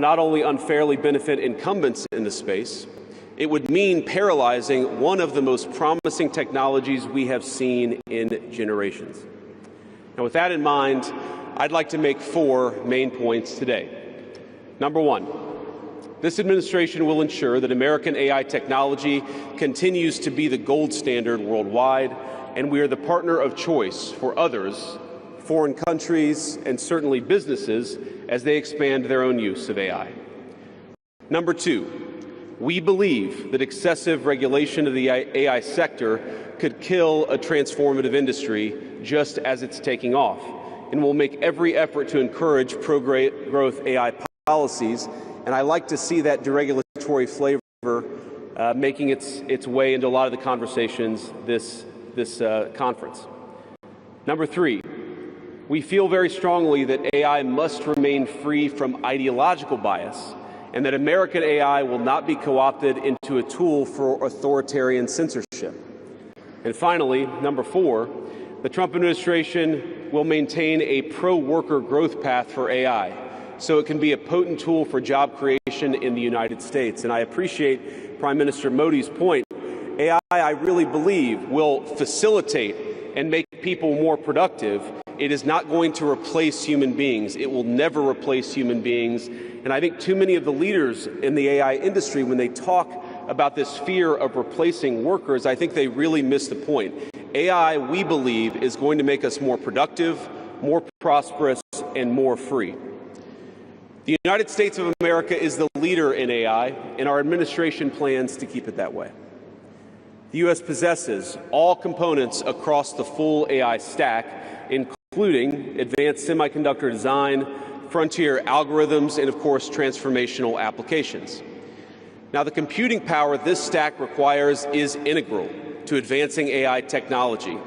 not only unfairly benefit incumbents in the space, it would mean paralyzing one of the most promising technologies we have seen in generations. Now, with that in mind, I'd like to make 4 main points today. Number 1, this administration will ensure that American AI technology continues to be the gold standard worldwide, and we are the partner of choice for others, foreign countries, and certainly businesses as they expand their own use of AI. Number 2, we believe that excessive regulation of the AI sector could kill a transformative industry just as it's taking off, and will make every effort to encourage pro-growth AI policies. And I like to see that deregulatory flavor making its way into a lot of the conversations this conference. Number 3, we feel very strongly that AI must remain free from ideological bias, and that American AI will not be co-opted into a tool for authoritarian censorship. And finally, number 4, the Trump administration will maintain a pro-worker growth path for AI, so it can be a potent tool for job creation in the United States. And I appreciate Prime Minister Modi's point. AI, I really believe, will facilitate and make people more productive. It is not going to replace human beings. It will never replace human beings. And I think too many of the leaders in the AI industry, when they talk about this fear of replacing workers, I think they really miss the point. AI, we believe, is going to make us more productive, more prosperous, and more free. The United States of America is the leader in AI, and our administration plans to keep it that way. The U.S. possesses all components across the full AI stack, including advanced semiconductor design, frontier algorithms, and of course, transformational applications. Now, the computing power this stack requires is integral to advancing AI technology.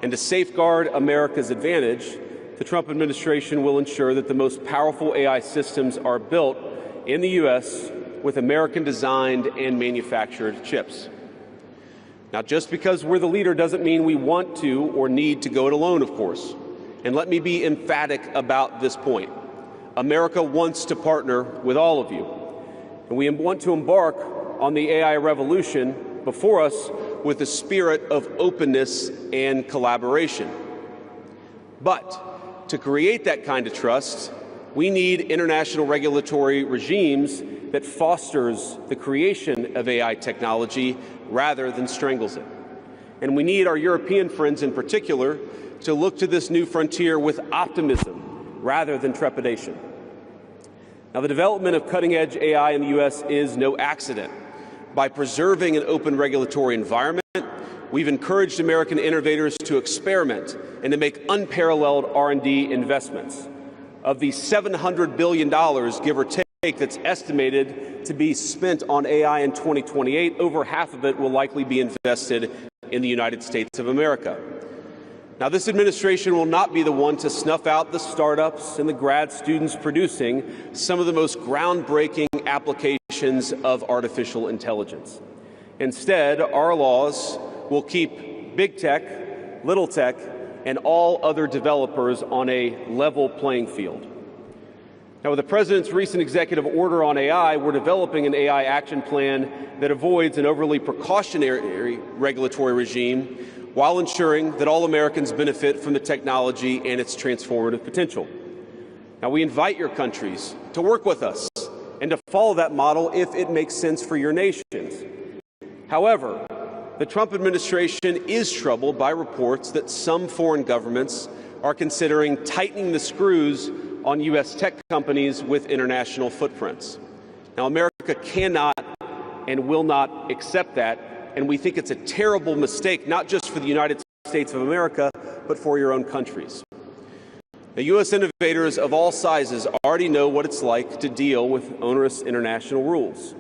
And to safeguard America's advantage, the Trump administration will ensure that the most powerful AI systems are built in the U.S. with American-designed and manufactured chips. Now, just because we're the leader doesn't mean we want to or need to go it alone, of course. And let me be emphatic about this point. America wants to partner with all of you. And we want to embark on the AI revolution before us with a spirit of openness and collaboration. But to create that kind of trust, we need international regulatory regimes that fosters the creation of AI technology rather than strangles it. And we need our European friends in particular to look to this new frontier with optimism rather than trepidation. Now, the development of cutting-edge AI in the U.S. is no accident. By preserving an open regulatory environment, we've encouraged American innovators to experiment and to make unparalleled R&D investments. Of the $700 billion, give or take, that's estimated to be spent on AI in 2028, over half of it will likely be invested in the United States of America. Now, this administration will not be the one to snuff out the startups and the grad students producing some of the most groundbreaking applications of artificial intelligence. Instead, our laws will keep big tech, little tech, and all other developers on a level playing field. Now, with the President's recent executive order on AI, we're developing an AI action plan that avoids an overly precautionary regulatory regime while ensuring that all Americans benefit from the technology and its transformative potential. Now, we invite your countries to work with us and to follow that model if it makes sense for your nations. However, the Trump administration is troubled by reports that some foreign governments are considering tightening the screws on U.S. tech companies with international footprints. Now, America cannot and will not accept that, and we think it's a terrible mistake, not just for the United States of America, but for your own countries. The U.S. innovators of all sizes already know what it's like to deal with onerous international rules.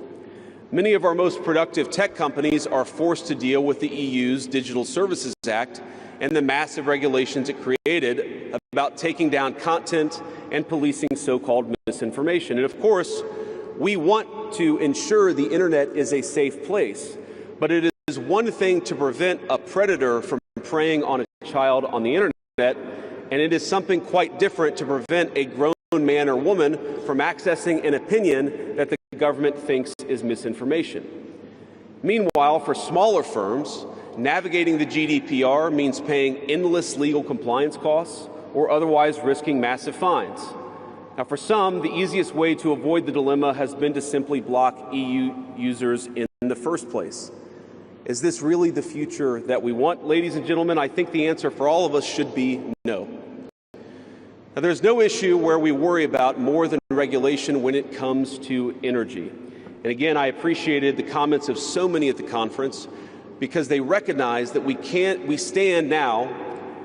Many of our most productive tech companies are forced to deal with the EU's Digital Services Act and the massive regulations it created about taking down content and policing so-called misinformation. And of course, we want to ensure the internet is a safe place, but it is one thing to prevent a predator from preying on a child on the internet, and it is something quite different to prevent a grown man or woman from accessing an opinion that the government thinks is misinformation. Meanwhile, for smaller firms, navigating the GDPR means paying endless legal compliance costs or otherwise risking massive fines. Now, for some, the easiest way to avoid the dilemma has been to simply block EU users in the first place. Is this really the future that we want, ladies and gentlemen? I think the answer for all of us should be no. Now, there's no issue where we worry about more than regulation when it comes to energy. And again, I appreciated the comments of so many at the conference because they recognize that we stand now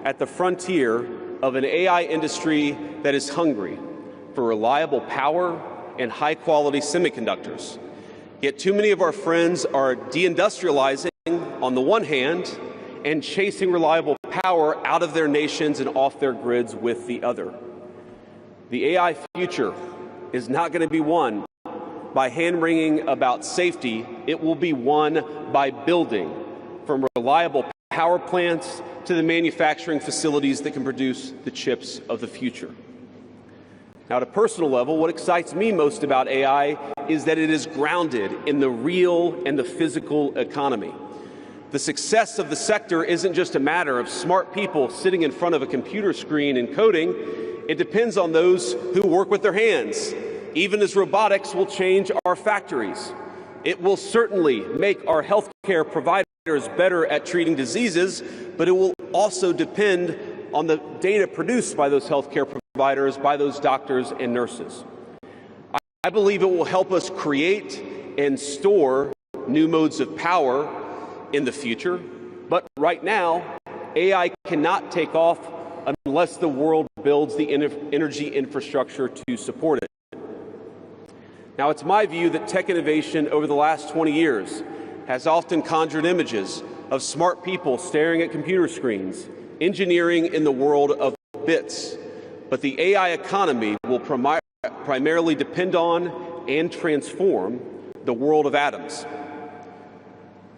at the frontier of an AI industry that is hungry for reliable power and high-quality semiconductors. Yet too many of our friends are deindustrializing on the one hand and chasing reliable power out of their nations and off their grids with the other. The AI future is not going to be won by hand-wringing about safety. It will be won by building, from reliable power plants to the manufacturing facilities that can produce the chips of the future. Now, at a personal level, what excites me most about AI is that it is grounded in the real and the physical economy. The success of the sector isn't just a matter of smart people sitting in front of a computer screen and coding. It depends on those who work with their hands, even as robotics will change our factories. It will certainly make our healthcare providers better at treating diseases, but it will also depend on the data produced by those healthcare providers, by those doctors and nurses. I believe it will help us create and store new modes of power in the future, but right now, AI cannot take off unless the world builds the energy infrastructure to support it. Now, it's my view that tech innovation over the last 20 years has often conjured images of smart people staring at computer screens, engineering in the world of bits. But the AI economy will primarily depend on and transform the world of atoms.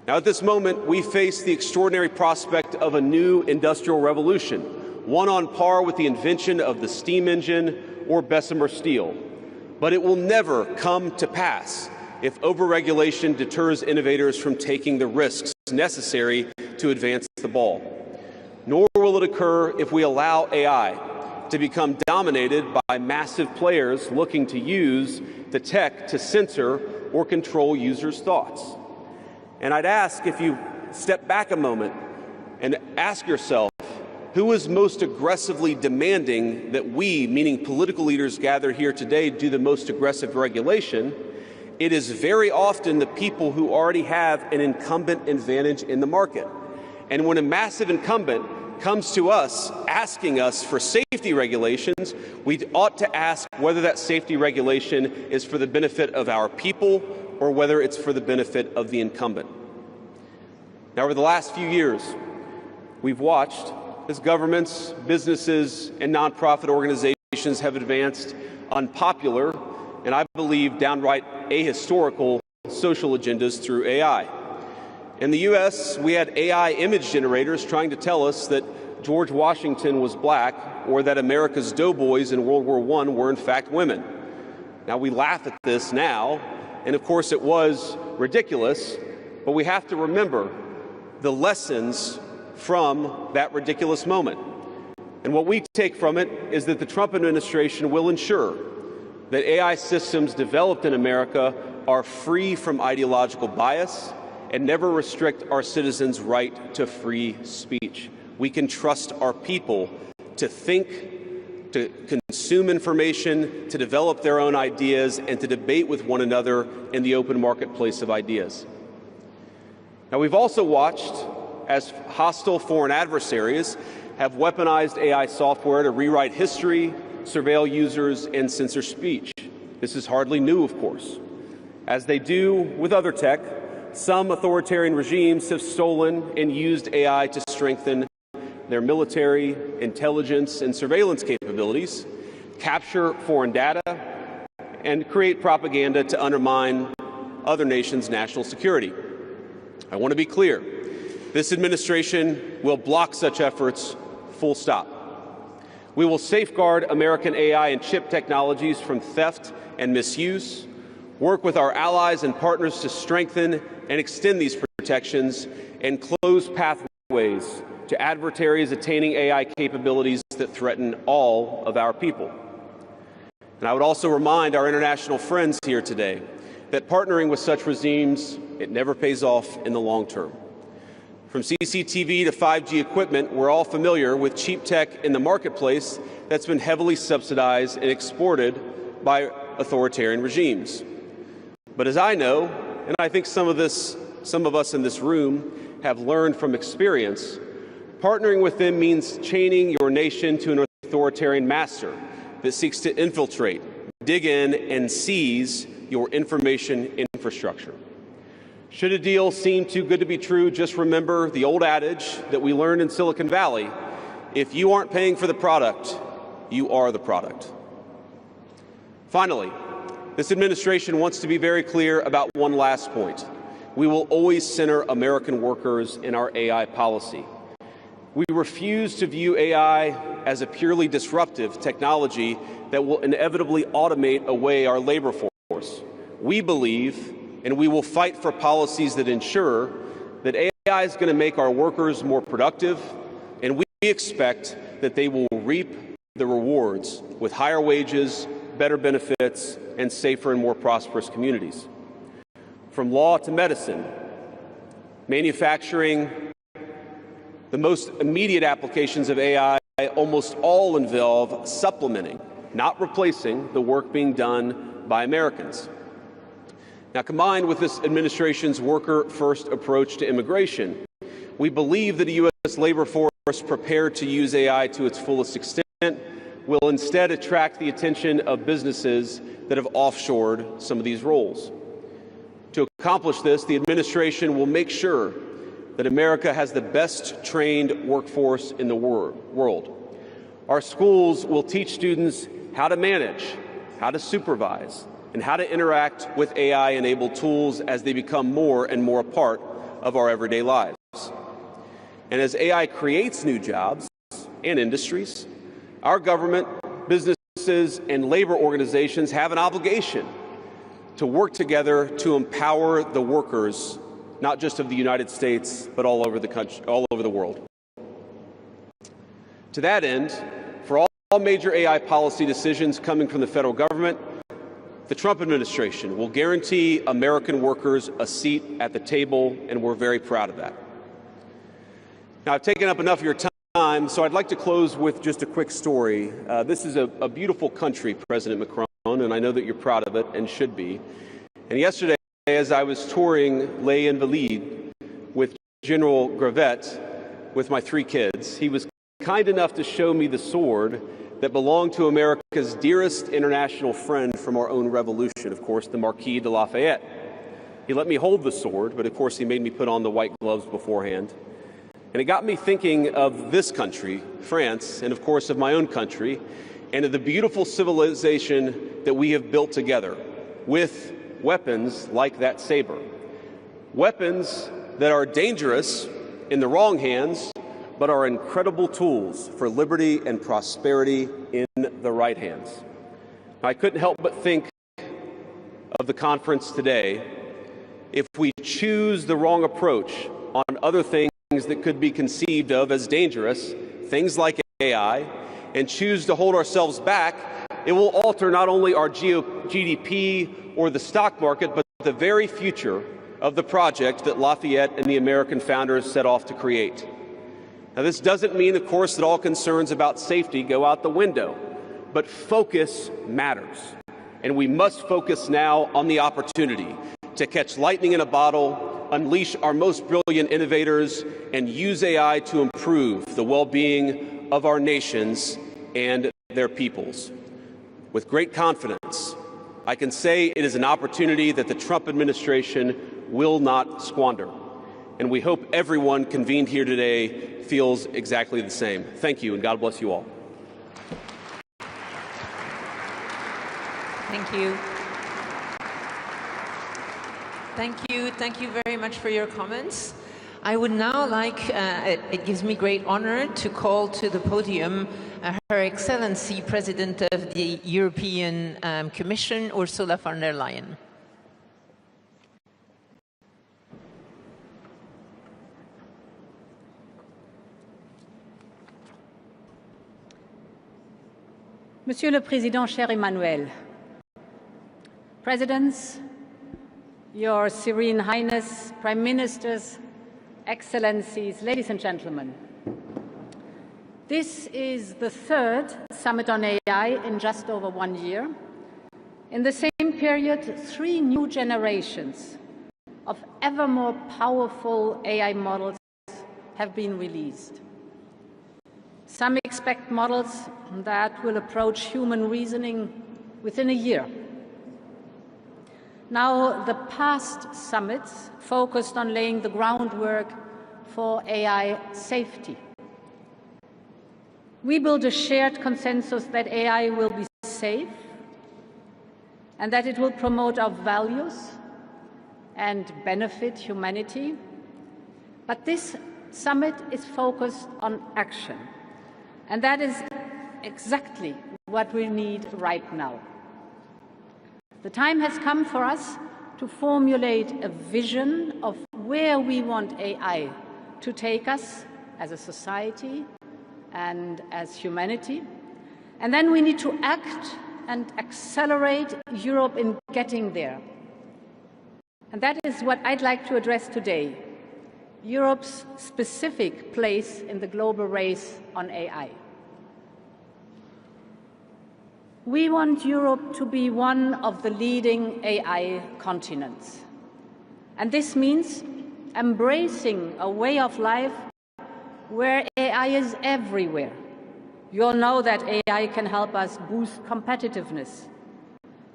Now, at this moment, we face the extraordinary prospect of a new industrial revolution, one on par with the invention of the steam engine or Bessemer steel. But it will never come to pass if overregulation deters innovators from taking the risks necessary to advance the ball. Nor will it occur if we allow AI to become dominated by massive players looking to use the tech to censor or control users' thoughts. And I'd ask, if you step back a moment and ask yourself, who is most aggressively demanding that we, meaning political leaders gathered here today, do the most aggressive regulation? It is very often the people who already have an incumbent advantage in the market. And when a massive incumbent comes to us asking us for safety regulations, we ought to ask whether that safety regulation is for the benefit of our people or whether it's for the benefit of the incumbent. Now, over the last few years, we've watched as governments, businesses, and nonprofit organizations have advanced unpopular and, I believe, downright ahistorical social agendas through AI. In the U.S., we had AI image generators trying to tell us that George Washington was black or that America's doughboys in World War I were in fact women. Now, we laugh at this now, and of course it was ridiculous, but we have to remember the lessons from that ridiculous moment. And what we take from it is that the Trump administration will ensure that AI systems developed in America are free from ideological bias and never restrict our citizens' right to free speech. We can trust our people to think, to consume information, to develop their own ideas, and to debate with one another in the open marketplace of ideas. Now, we've also watched as hostile foreign adversaries have weaponized AI software to rewrite history, surveil users, and censor speech. This is hardly new, of course. As they do with other tech, some authoritarian regimes have stolen and used AI to strengthen their military, intelligence, and surveillance capabilities, capture foreign data, and create propaganda to undermine other nations' national security. I want to be clear. This administration will block such efforts, full stop. We will safeguard American AI and chip technologies from theft and misuse, work with our allies and partners to strengthen and extend these protections, and close pathways to adversaries attaining AI capabilities that threaten all of our people. And I would also remind our international friends here today that partnering with such regimes, it never pays off in the long term. From CCTV to 5G equipment, we're all familiar with cheap tech in the marketplace that's been heavily subsidized and exported by authoritarian regimes. But as I know, and I think some of us in this room have learned from experience, partnering with them means chaining your nation to an authoritarian master that seeks to infiltrate, dig in, and seize your information infrastructure. Should a deal seem too good to be true, just remember the old adage that we learned in Silicon Valley: if you aren't paying for the product, you are the product. Finally, this administration wants to be very clear about one last point. We will always center American workers in our AI policy. We refuse to view AI as a purely disruptive technology that will inevitably automate away our labor force. We believe, and we will fight for policies that ensure that AI is going to make our workers more productive, and we expect that they will reap the rewards with higher wages, better benefits, and safer and more prosperous communities. From law to medicine, manufacturing, the most immediate applications of AI almost all involve supplementing, not replacing, the work being done by Americans. Now, combined with this administration's worker-first approach to immigration, we believe that a U.S. labor force prepared to use AI to its fullest extent will instead attract the attention of businesses that have offshored some of these roles. To accomplish this, the administration will make sure that America has the best trained workforce in the world. Our schools will teach students how to manage, how to supervise, and how to interact with AI-enabled tools as they become more and more a part of our everyday lives. And as AI creates new jobs and industries, our government, businesses, and labor organizations have an obligation to work together to empower the workers, not just of the United States, but all over the country, all over the world. To that end, for all major AI policy decisions coming from the federal government, the Trump administration will guarantee American workers a seat at the table, and we're very proud of that. Now, I've taken up enough of your time, so I'd like to close with just a quick story. This is a beautiful country, President Macron, and I know that you're proud of it and should be. And yesterday, as I was touring Les Invalides with General Gravet with my 3 kids, he was kind enough to show me the sword that belonged to America's dearest international friend from our own revolution, of course, the Marquis de Lafayette. He let me hold the sword, but of course he made me put on the white gloves beforehand. And it got me thinking of this country, France, and of course of my own country, and of the beautiful civilization that we have built together with weapons like that saber. Weapons that are dangerous in the wrong hands, but are incredible tools for liberty and prosperity in the right hands. I couldn't help but think of the conference today. If we choose the wrong approach on other things that could be conceived of as dangerous, things like AI, and choose to hold ourselves back, it will alter not only our GDP or the stock market, but the very future of the project that Lafayette and the American founders set off to create. Now, this doesn't mean, of course, that all concerns about safety go out the window, but focus matters. And we must focus now on the opportunity to catch lightning in a bottle, unleash our most brilliant innovators, and use AI to improve the well-being of our nations and their peoples. With great confidence, I can say it is an opportunity that the Trump administration will not squander. And we hope everyone convened here today feels exactly the same. Thank you, and God bless you all. Thank you. Thank you very much for your comments. I would now like, it gives me great honor to call to the podium Her Excellency President of the European Commission, Ursula von der Leyen. Monsieur le Président, cher Emmanuel, Presidents, Your Serene Highness, Prime Ministers, Excellencies, ladies and gentlemen. This is the third Summit on AI in just over 1 year. In the same period, 3 new generations of ever more powerful AI models have been released. Some expect models that will approach human reasoning within a year. Now, the past summits focused on laying the groundwork for AI safety. We built a shared consensus that AI will be safe and that it will promote our values and benefit humanity. But this summit is focused on action. And that is exactly what we need right now. The time has come for us to formulate a vision of where we want AI to take us as a society and as humanity. And then we need to act and accelerate Europe in getting there. And that is what I'd like to address today, Europe's specific place in the global race on AI. We want Europe to be one of the leading AI continents. And this means embracing a way of life where AI is everywhere. You all know that AI can help us boost competitiveness,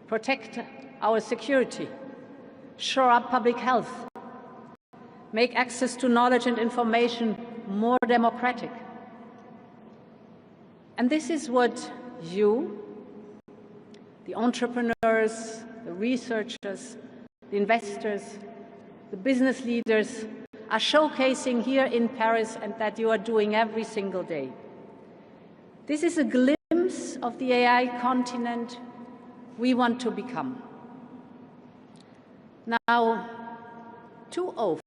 protect our security, shore up public health, make access to knowledge and information more democratic. And this is what you, the entrepreneurs, the researchers, the investors, the business leaders are showcasing here in Paris and that you are doing every single day. This is a glimpse of the AI continent we want to become. Now, too often,